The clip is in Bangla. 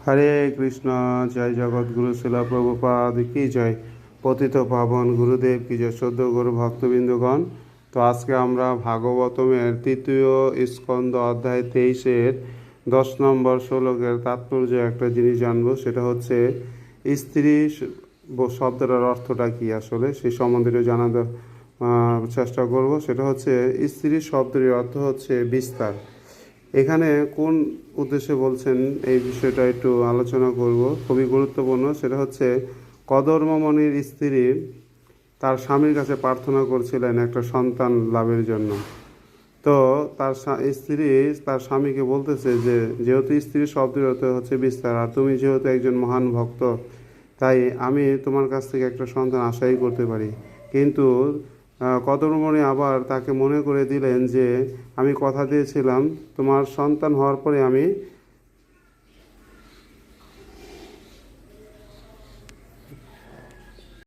হরে কৃষ্ণ। জয় জগৎগুরু শিলা প্রভুপাদ কি জয়। পতিত পাবন গুরুদেব কি জয়। সদ্য গুরু ভক্তবৃন্দগণ, তো আজকে আমরা ভাগবতমের তৃতীয় স্কন্দ অধ্যায় 23-এর 10 নম্বর শ্লোকের তাৎপর্য একটা জিনিস জানবো। সেটা হচ্ছে স্ত্রী শব্দটার অর্থটা কি আসলে সেই সম্বন্ধে জানার চেষ্টা করব। সেটা হচ্ছে স্ত্রী শব্দের অর্থ হচ্ছে বিস্তার। এখানে কোন উদ্দেশ্যে বলছেন এই বিষয়টা একটু আলোচনা করব, খুবই গুরুত্বপূর্ণ। সেটা হচ্ছে কদর্মমণির স্ত্রী তার স্বামীর কাছে প্রার্থনা করছিলেন একটা সন্তান লাভের জন্য। তো তার স্ত্রী তার স্বামীকে বলতেছে যে যেহেতু স্ত্রী শব্দের অর্থ হচ্ছে বিস্তার, আর তুমি যেহেতু একজন মহান ভক্ত, তাই আমি তোমার কাছ থেকে একটা সন্তান আশাই করতে পারি। কিন্তু কদরমণি আবার তাকে মনে করে দিলেন যে আমি কথা দিয়েছিলাম তোমার সন্তান হওয়ার পরে আমি